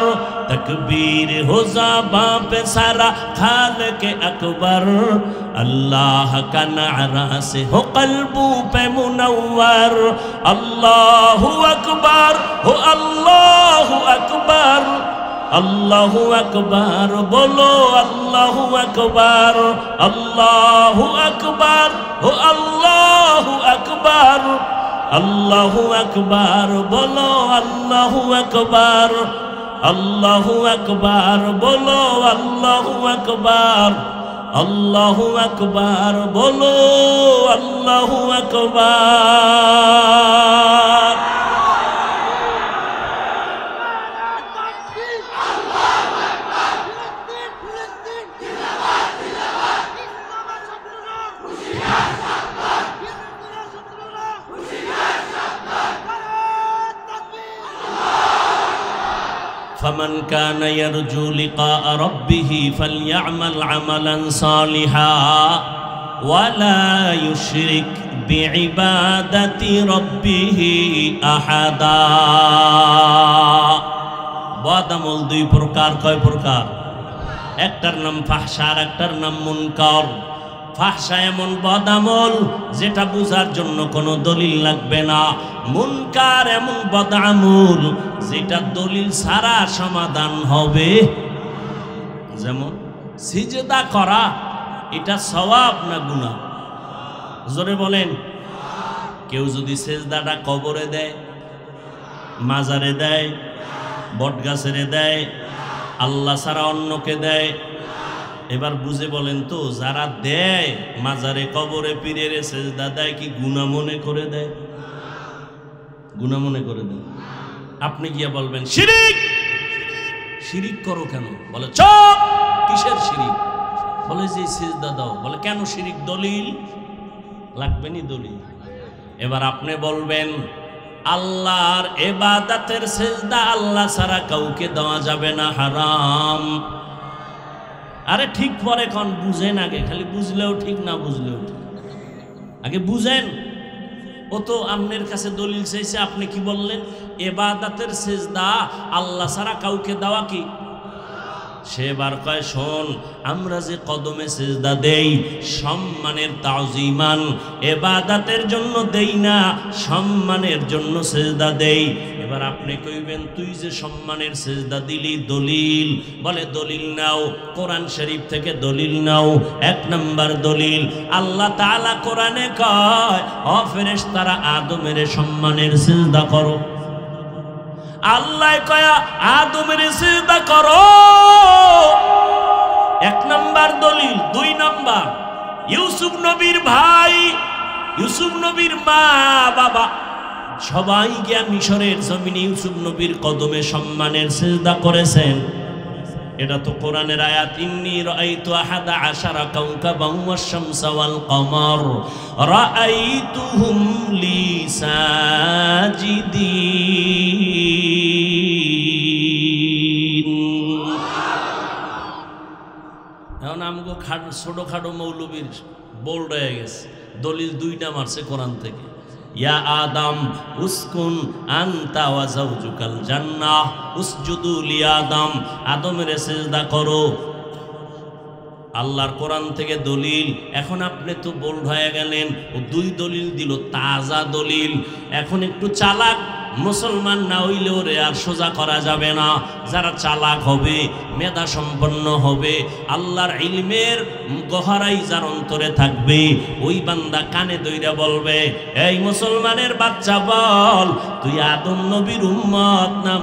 [SPEAKER 1] तकबीर हो ज़बां पे सारा खालिक अकबर, अल्लाह का नारा से हो क़ल्बों पे मुनव्वर। अल्लाहु अकबर हो, अल्लाहु अकबर, अल्लाहु अकबर बोलो, अल्लाहु अकबर, अल्लाहु अकबर हो, अल्लाहु अकबर, अल्लाहु अकबर बोलो, अल्लाहु अकबर, अल्लाहु अकबर बोलो, अल्लाहु अकबर, अल्लाहु अकबर बोलो, अल्लाहु अकबर। فمن كان يرجو لقاء ربه فليعمل عملا صالحا ولا يشرك بعبادة ربه أحدا বদামল দুই প্রকার কয় প্রকার একটার নাম ফাহশা আর একটার নাম মুনকার ফাহশা এমন বদামল যেটা বুঝার জন্য কোনো দলিল লাগবে না মুনকার এমন বদামল যেটা দলিল ছাড়া সমাধান হবে যেমন সিজদা করা এটা সওয়াব না গুনাহ জোরে বলেন কেউ যদি সিজদাটা কবরে দেয় মাজারে দেয় বটগাছেরে দেয় আল্লাহ ছাড়া অন্যকে দেয় এবার বুঝে বলেন তো যারা দেয় মাজারে কবরে পীরের সিজদা দেয় কি গুনাহ মনে করে দেয় গুনাহ মনে করে দেয় আপনি গিয়া বলবেন শিরিক শিরিক করো কেন বলে চুপ কিসের শিরিক বলে যে সিজদা দাও বলে কেন শিরিক দলিল লাগবে নি দলিল এবার আপনি বলবেন আল্লাহর ইবাদতের সিজদা আল্লাহ ছাড়া কাউকে দেওয়া যাবে না হারাম আরে ঠিক পরে কোন বুঝেন আগে খালি বুঝলেও ঠিক না বুঝলেও ঠিক আগে বুঝেন ও তো আপনার কাছে দলিল চাইছে আপনি কি বললেন ইবাদতের সিজদা আল্লাহ ছাড়া কাউকে দেওয়া কি সেবার কয় শোন আমরা যে কদমে সিজদা দেই সম্মানের তাওজিমান ইবাদতের জন্য দেই না সম্মানের জন্য সিজদা দেই এবার আপনি কইবেন তুই যে সম্মানের সিজদা দিলি দলিল বলে দলিল নাও কোরআন শরীফ থেকে দলিল নাও এক নাম্বার দলিল আল্লাহ তাআলা কোরআনে কয় ও ফেরেশতারা আদমের সম্মানের সিজদা করো আল্লাহ কয়া আদমের সিজদা করো এক নাম্বার দলিল দুই নাম্বার ইউসুফ নবীর ভাই ইউসুফ নবীর মা বাবা সবাই গিয়া মিশরের জমিনে ইউসুফ নবীর কদমে সম্মানের সিজদা করেছেন এটা তো কোরআনের আয়াত ইন্নী রাআইতু আহাদা আশারা কাওকাবান ওয়াশ-শামসা ওয়াল কমার রাআইতুহুম লি সাজিদিন এখন আমগো ছোটখাটো মৌলবীর বোল্ড হয়ে গেছে দলিল দুইটা মারছে কোরআন থেকে ইয়া আদম উসকুন আনতা ওয়া যাওজুকাল জান্নাহ উসজুদু লি আদম আদমের সিজদা করো আল্লাহর কোরআন থেকে দলিল এখন আপনি তো বোল্ড হয়ে গেলেন ও দুই দলিল দিল তাজা দলিল এখন একটু চালাক মুসলমান না হইলেও রে আর সোজা করা যাবে না যারা চালাক হবে মেধা সম্পন্ন হবে আল্লাহর ইলমের গহরাই যার অন্তরে থাকবে ওই বান্দা কানে দইরা বলবে এই মুসলমানের বাচ্চা বল তুই আদম নবীর উম্মত না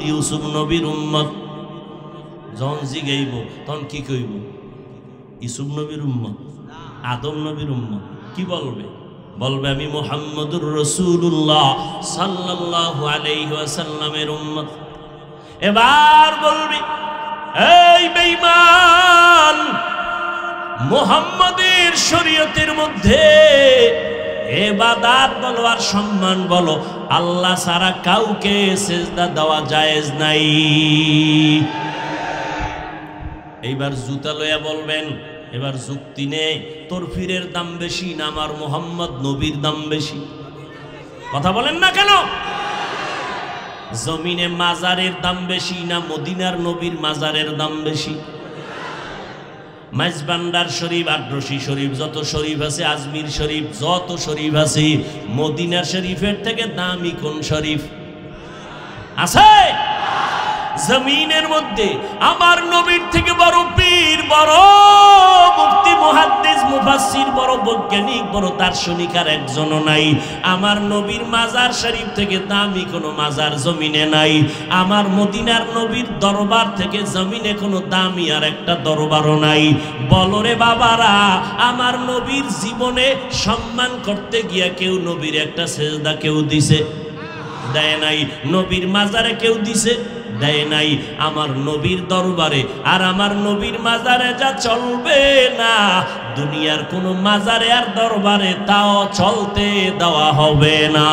[SPEAKER 1] ইউসুফ নবীর উম্মত যখন জিগাইব তখন কি কইব ইউসুফ নবীর উম্মত আদম নবীর উম্মত কি বলবে বলবে আমি মুহাম্মদুর রাসূলুল্লাহ সাল্লাল্লাহু আলাইহি ওয়াসাল্লামের উম্মত এবার বলবি এই বেঈমান মুহাম্মাদের শরীয়তের মধ্যে ইবাদত বলো আর সম্মান বলো আল্লাহ ছাড়া কাউকে সিজদা দেওয়া জায়েজ নাই এইবার জুতা লইয়া বলবেন এবার যুক্তি নেই তোর পীরের দাম বেশি না আমার মুহাম্মদ নবীর দাম বেশি কথা বলেন না কেন জমিনে মাজারের দাম বেশি না মদিনার নবীর মাজারের দাম বেশি মাইজবান্ডার শরীফ আদ্রসি শরীফ যত শরীফ আছে আজমির শরীফ যত শরীফ আছে মদিনার শরীফের থেকে দামি কোন শরীফ আছে জমিনের মধ্যে আমার নবীর থেকে বড় পীর বড় মুফতি মুহাদ্দিস মুফাসসির বড় বৈজ্ঞানিক বড় দার্শনিক আর একজনও নাই আমার নবীর মাজার শরীফ থেকে দামি কোনো মাজার জমিনে নাই আমার মদিনার নবীর দরবার থেকে জমিনে কোনো দামি আর একটা দরবারও নাই বলরে বাবারা আমার নবীর জীবনে সম্মান করতে গিয়া কেউ নবীর একটা সিজদা কেউ দিছে দেয় নাই নবীর মাজারে কেউ দিছে দেয় নাই আমার নবীর দরবারে আর আমার নবীর মাজারে যা চলবে না দুনিয়ার কোনো মাজারে আর দরবারে তাও চলতে দেওয়া হবে না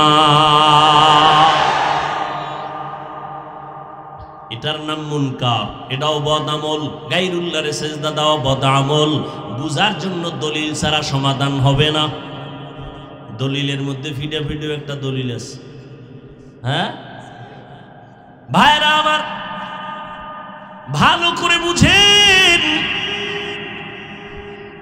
[SPEAKER 1] এটার নাম মুনকার, এটাও বদ আমল। গায়রুল্লাহরে সেজদা দেওয়া বদ আমল। বুঝার জন্য দলিল ছাড়া সমাধান হবে না। দলিলের মধ্যে ফিডে একটা দলিল আছে। হ্যাঁ ভাইরা আমার, ভালো করে বুঝেন।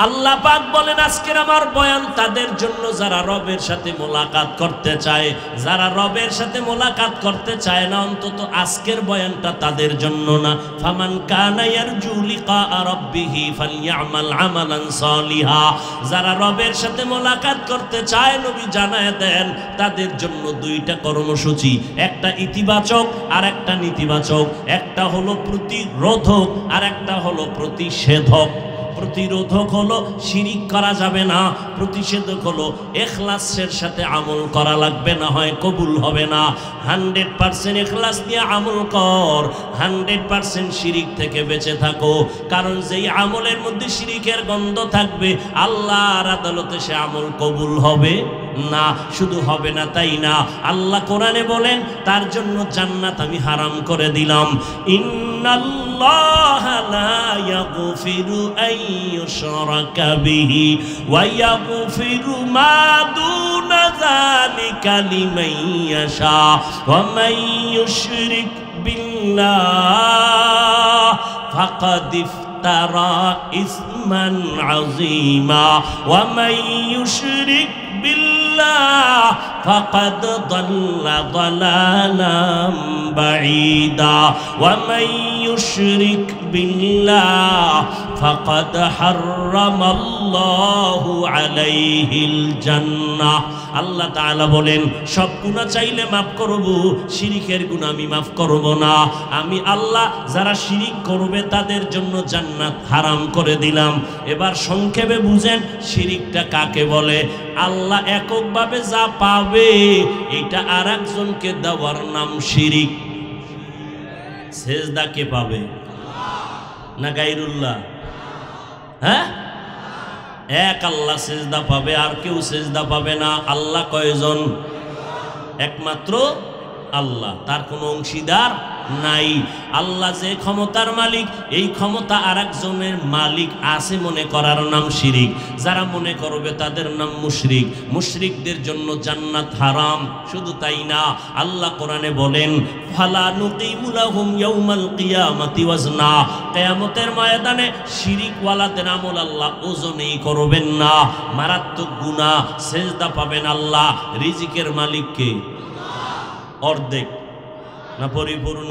[SPEAKER 1] আল্লাহ পাক বলেন আজকের আমার বয়ান তাদের জন্য যারা রবের সাথে মোলাকাত করতে চায়। যারা রবের সাথে মোলাকাত করতে চায় না, অন্তত আজকের বয়ানটা তাদের জন্য না। ফামান কানা ইয়ারজু লিকা রাব্বিহি ফালইআমাল আমালান সালিহা। যারা রবের সাথে মোলাকাত করতে চায়, নবী জানায় দেন তাদের জন্য দুইটা কর্মসূচি, একটা ইতিবাচক আর একটা নেতিবাচক। একটা হলো প্রতিরোধক আর একটা হলো প্রতিষেধক। প্রতিরোধক হলো শিরিক করা যাবে না, প্রতিষেধক হলো ইখলাসের সাথে আমল করা লাগবে, না হয় কবুল হবে না। 100% ইখলাস দিয়ে আমল কর, 100% শিরিক থেকে বেঁচে থাকো। কারণ যেই আমলের মধ্যে শিরিকের গন্ধ থাকবে, আল্লাহর আদালতে সে আমল কবুল হবে না। শুধু হবে না তাই না, আল্লাহ কোরআনে বলেন তার জন্য জান্নাত আমি হারাম করে দিলাম। ইন্নাল্লাহা লা ইয়াগফিরু আন ইউশরাকা বিহি ওয়া ইয়াগফিরু মা দুনা যালিকা লিমান ইয়াশা ওয়া মান ইউশরিক বিল্লাহ ফাকাদ ইফতারা ইসমান আযীমা ওয়া মান ইউশরিক বিল্লাহ ফাকাদ দাল্লা দালালাম বাঈদা ওয়া মান ইউশরিক বিল্লাহ ফাকাদ হারামাল্লাহু আলাইহিল জান্নাহ। আল্লাহ তাআলা বলেন সব গুনাহ চাইলে মাফ করব, শিরিকের গুনাহ আমি মাফ করব না। আমি আল্লাহ যারা শিরিক করবে তাদের জন্য জান্নাত হারাম করে দিলাম। এবার সংক্ষেপে বুঝেন শিরিকটা কাকে বলে। আল্লাহ এককভাবে যা পাবে এটা আরেকজনকে দেওয়ার নাম শিরিক। সেজদা কে পাবে? না গায়রুল্লাহ? হ্যাঁ, এক আল্লাহ সেজদা পাবে, আর কেউ সেজদা পাবে না। আল্লাহ কয়জন? একমাত্র আল্লাহ, তার কোনো অংশীদার নাই। আল্লাহ যে ক্ষমতার মালিক, এই ক্ষমতা আরেকজনের মালিক আছে মনে করার নাম শিরিক। যারা মনে করবে তাদের নাম মুশরিক। মুশরিকদের জন্য জান্নাত হারাম। শুধু তাই না, আল্লাহ কোরআনে বলেন ফালা নুকিমু লাহুম ইয়াউমাল কিয়ামাতি ওয়াজনা। কিয়ামতের ময়দানে শিরিক ওয়ালাদের আমল আল্লাহ ওজনেই করবেন না। মারাত্মক গুনাহ। সেজদা পাবেন আল্লাহ। রিজিকের মালিক কে? অর্ধেক না পরিপূর্ণ?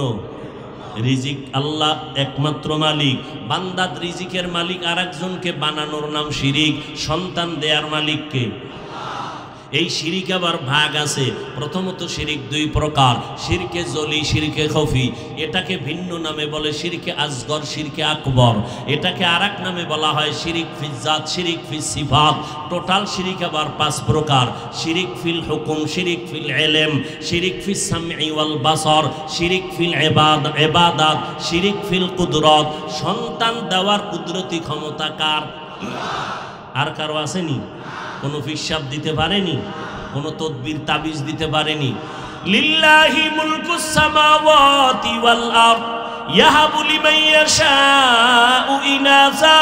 [SPEAKER 1] রিজিক আল্লাহ একমাত্র মালিক। বান্দার রিজিকের মালিক আরেকজনকে বানানোর নাম শিরিক। সন্তান দেয়ার মালিক কে? এই শিরিক আবার ভাগ আছে। প্রথমত শিরিক দুই প্রকার, শিরকে জলি, শিরকে খফি। এটাকে ভিন্ন নামে বলে শিরকে আসগর, শিরকে আকবর। এটাকে আরেক নামে বলা হয় শিরিক ফিল জাত, শিরিক ফিল সিফাত। টোটাল শিরিক আবার 5 প্রকার। শিরিক ফিল হুকুম, শিরিক ফিল ইলম, শিরিক ফিস সামঈ ওয়াল বাসর, শিরিক ফিল ইবাদাত, শিরিক ফিল কুদরত। সন্তান দেওয়ার কুদরতি ক্ষমতা কার? আর কারো আসেনি? কোনো ফিসাব দিতে পারেনি, কোনো তদবির তাবিজ দিতে পারেনি। লিল্লাহি মুলকুস সামাওয়াতি ওয়াল আরদ ইয়াহাবু লিমান ইয়াশাউ ইনাসা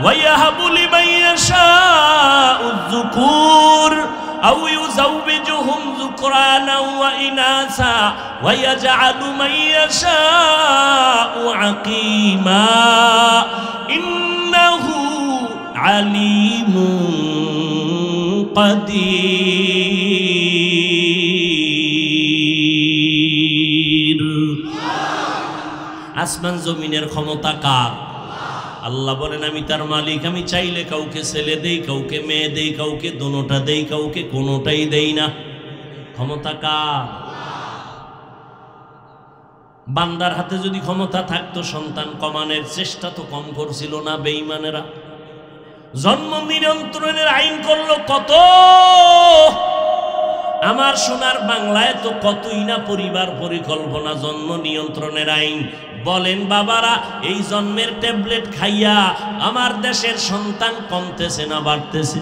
[SPEAKER 1] ওয়া ইয়াহাবু লিমান ইয়াশাউ যুকুর আও ইউযাওবিজুহুম যুকরানা ওয়া ইনাসা ওয়া ইয়াজআলু মান ইয়াশাউ আকীমা ইন্নাহু আলিমুন কাদির। আসমান জমিনের ক্ষমতা কার? আল্লাহ বলেন আমি তার মালিক। আমি চাইলে কাউকে ছেলে দেই, কাউকে মেয়ে দেই, কাউকে দোনোটা দেই, কাউকে কোনোটাই দেই না। ক্ষমতা কার? বান্দার হাতে যদি ক্ষমতা থাকতো সন্তান কমানোর চেষ্টা তো কম করছিল না বেঈমানেরা। জন্ম নিয়ন্ত্রণের আইন করলো কত। আমার সোনার বাংলায় তো কতই না পরিবার পরিকল্পনা, জন্ম নিয়ন্ত্রণের আইন। বলেন বাবারা, এই জন্মের ট্যাবলেট খাইয়া আমার দেশের সন্তান কমতেছে না বাড়তেছে?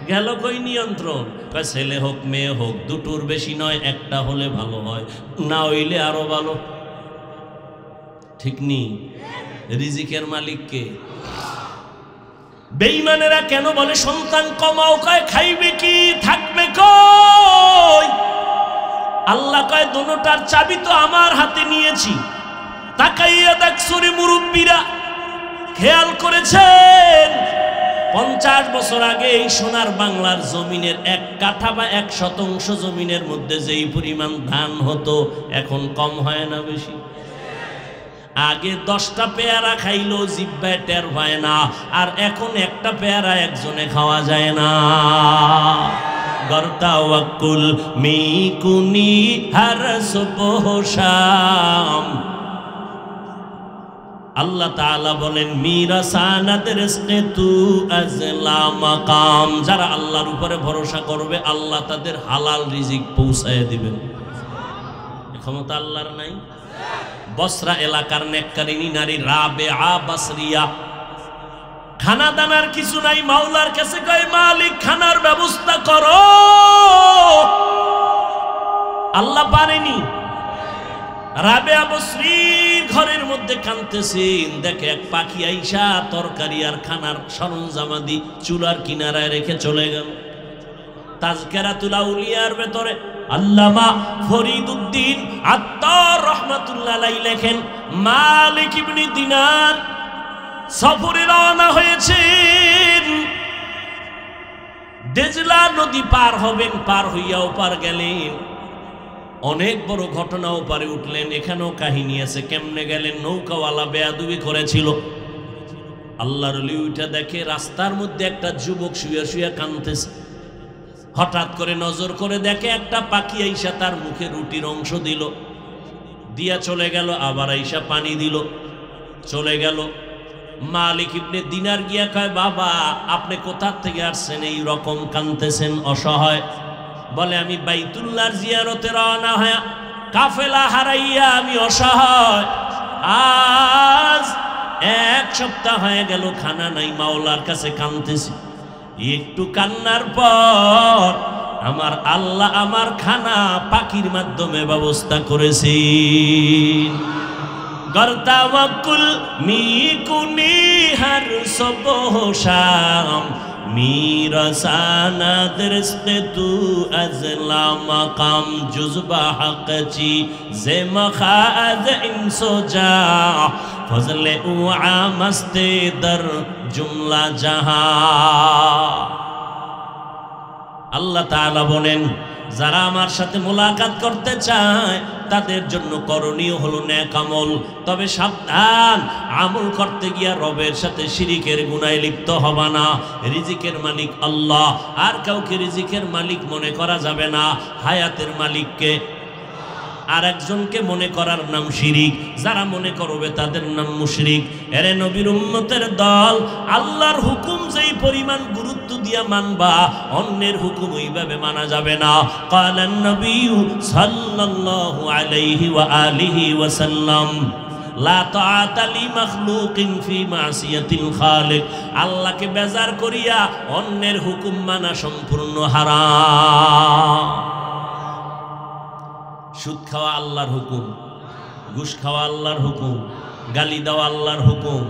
[SPEAKER 1] গেল কই নিয়ন্ত্রণ? ছেলে হোক মেয়ে হোক, দুটোর বেশি নয়, একটা হলে ভালো হয়, না হইলে আরো ভালো। ঠিক নি? রিজিকের মালিক কে? বেঈমানেরা কেন বলে সন্তান কমাও, কয় খাইবে কি, থাকবে কই? আল্লাহ কয় দুটোটার চাবি তো আমার হাতে নিয়েছি। তাকাইয়া দেখছরে মুরব্বীরা, খেয়াল করেছেন 50 বছর আগে এই সোনার বাংলার জমিনের 1 কাঠা বা 1 শতাংশ জমিনের মধ্যে যেই পরিমাণ ধান হতো, এখন কম হয় না বেশি? আগে 10টা পেয়ারা খাইলো জিব্বায় টের পায় না, আর এখন একটা পেয়ারা একজনে খাওয়া যায় না। গরতাওয়াক্কুল মিকুনি হর সুবহ শাম। আল্লাহ তাআলা বলেন মিরাসানাত রিজকে তু আজলা মাকাম, যারা আল্লাহর উপরে ভরসা করবে আল্লাহ তাদের হালাল রিজিক পৌঁছায় দিবেন। ক্ষমতা আল্লাহর নাই? বসরা এলাকার নেককারিনী নারী রাবেয়া বসরিয়া, খানা দানার কিছু নাই, মাওলার কাছে কয় মালিক খানার ব্যবস্থা করো। আল্লাহ পারেনি। রাবেয়া বসরির ঘরের মধ্যে কাঁদতেছেন, দেখে এক পাখি আইসা তরকারি আর খানার সরঞ্জামাদি চুলার কিনারায় রেখে চলে গেল। তাজকিরাতুল আউলিয়ার ভেতরে আল্লামা ফরিদউদ্দিন আত্তার রাহমাতুল্লাহ আলাইহি লেখেন, মালিক ইবনে দিনার সফরে রওনা হয়েছেন। দেজলা নদী পার হবেন, পার হইয়া ওপার গেলেন। অনেক বড় ঘটনা, ওপারে উঠলেন। এখানেও কাহিনী আছে, কেমনে গেলেন? নৌকাওয়ালা বেয়াদবি করেছিল। আল্লাহর ওলি উঠে দেখে রাস্তার মধ্যে একটা যুবক শুয়ে শুয়ে কাঁদতেছে। হঠাৎ করে নজর করে দেখে একটা পাখি আইসা তার মুখে রুটির অংশ দিল, দিয়া চলে গেল। আবার আইসা পানি দিল, চলে গেল। মালিক ইবনে দিনার গিয়া কয়, বাবা আপনি কোথা থেকে আসছেন, এই রকম কাঁদতেছেন অসহায়? বলে আমি বাইতুল্লাহর জিয়ারতে রওনা হয়া কাফেলা হারাইয়া আমি অসহায়। আজ 1 সপ্তাহ হয়ে গেল, খানা নাই, মাওলার কাছে কাঁদতেছি। একটু কান্নার পর আমার আল্লাহ আমার খানা পাখির মাধ্যমে ব্যবস্থা করেছি। গরতাওয়াক্কুল মিকুনি হর সুবহ শাম, মিরাসানাত রিজকে তু আজলা মাকাম, জুজবা হকচি জে মখাজ ইনসোজা, ফজলে উ আমস্তে দর জুমলা জাহা। আল্লাহ তাআলা বলেন, যারা আমার সাথে মোলাকাত করতে চায় তাদের জন্য করণীয় হলো নেক আমল। তবে সাবধান, আমল করতে গিয়া রবের সাথে শিরিকের গুনায় লিপ্ত হবা না। রিজিকের মালিক আল্লাহ, আর কাউকে রিজিকের মালিক মনে করা যাবে না। হায়াতের মালিককে আর একজনকে মনে করার নাম শিরিক। যারা মনে করবে তাদের নাম মুশরিক। এরে নবীর উম্মতের দল, আল্লাহর হুকুম যেই পরিমাণ গুরুত্ব দিয়া মানবা, অন্যের হুকুম ওইভাবে মানা যাবে না। কালান নবী সাল্লাল্লাহু আলাইহি ওয়া আলিহি ওয়া সাল্লাম, লা তাআতা লি মাখলুকিন ফি মাসিয়াতিল খালিক। আল্লাহকে বেজার করিয়া অন্যের হুকুম মানা সম্পূর্ণ হারাম। সুদ খাওয়া আল্লাহর হুকুম, ঘুষ খাওয়া আল্লাহর হুকুম, গালি দেওয়া আল্লাহর হুকুম।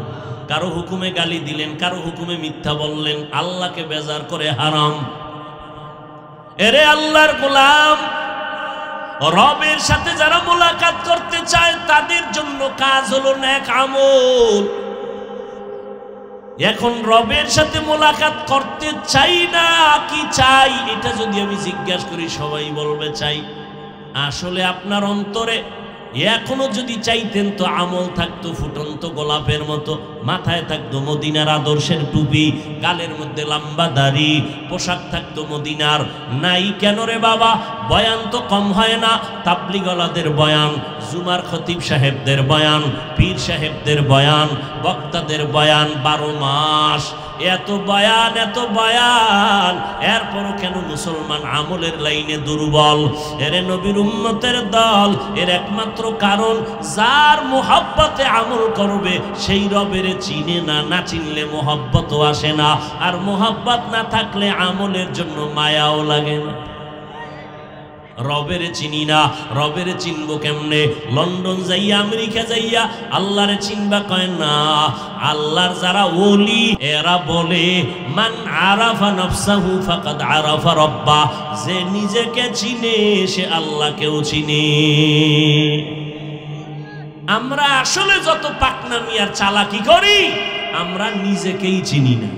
[SPEAKER 1] কারো হুকুমে গালি দিলেন, কারো হুকুমে মিথ্যা বললেন, আল্লাহকে বেজার করে হারাম। এরে আল্লাহর গোলাম, রবের সাথে যারা মোলাকাত করতে চায় তাদের জন্য কাজ হলো নেক আমল। এখন রবের সাথে মোলাকাত করতে চাই না কি চাই, এটা যদি আমি জিজ্ঞাসা করি সবাই বলবে চাই। আসলে আপনার অন্তরে এখনো যদি চাইতেন তো আমল থাকতো ফুটন্ত গোলাপের মতো, মাথায় থাকতো মদিনার আদর্শের টুপি, গালের মধ্যে লম্বা দাড়ি, পোশাক থাকতো মদিনার। নাই কেন রে বাবা? বয়ান তো কম হয় না। তাবলিগওয়ালাদের বয়ান, জুমার খতিব সাহেবদের বয়ান, পীর সাহেবদের বয়ান, বক্তাদের বয়ান 12 মাস এত বয়ান, এত বয়ান। এরপরও কেন মুসলমান আমলের লাইনে দুর্বল? এরে নবীর উম্মতের দল, এর একমাত্র কারণ যার মোহাব্বতে আমল করবে সেই রবের চিনে না, না চিনলে মোহাব্বতও আসে না। আর মোহাব্বত না থাকলে আমলের জন্য মায়াও লাগে না। রবের চিনি না, রবের চিনবো কেমনে? লন্ডন যাইয়া আমেরিকা যাইয়া আল্লাহরে চিনবা কয় না। আল্লাহর যারা ওলি এরা বলে মান আরাফা নাফসাহু ফাকাদ আরাফা রাব্বা, যে নিজেকে চিনে সে আল্লাহকেও চিনে। আমরা আসলে যত পাকনামি আর চালাকি করি আমরা নিজেকেই চিনি না।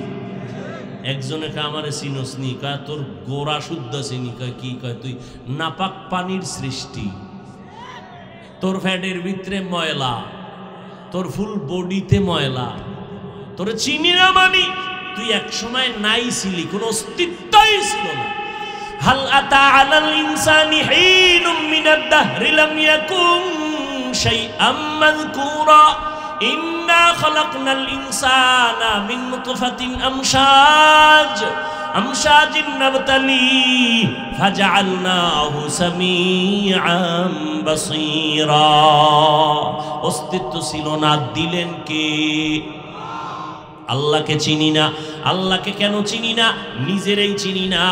[SPEAKER 1] একজনে কয় আমারে চিনোস নি? কয় তোর গোড়া শুদ্ধ চিনি। কয় কি? কয় তুই নাপাক পানির সৃষ্টি, তোর ফ্যাটের ভিতরে ময়লা, তোর ফুল বডিতে ময়লা, তোর চিনি না মানি তুই এক সময় নাই ছিলি, কোন অস্তিত্বই ছিল না। হাল আতা আলাল ইনসানি হিনুম মিনাদ দাহরি লাম ইয়াকুন শাইআম মাযকুরা ইন্না খালাকনাল ইনসানা মিন নুতফাতিন আমশাজিন নাবতালি ফাজআলনাহু সামিআম বাসীরা। অস্তিত্ব ছিল না, দিলেন কে? আল্লাহকে চিনি না। আল্লাহকে কেন চিনি না? নিজেরই চিনি না।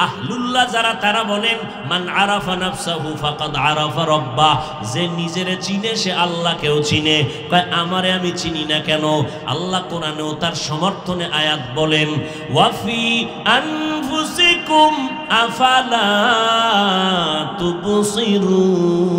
[SPEAKER 1] আহলুল্লাহ যারা তারা বলেন মান আরাফা নাফসাহু ফাকাদ আরাফা রাব্বা, যে নিজেরে চিনে সে আল্লাহকেও চিনে। কয় আমারে আমি চিনি না কেন? আল্লাহ কোরআনেও তার সমর্থনে আয়াত বলেন ওয়াফি আনফুসিকুম আফালা তুবসিরুন।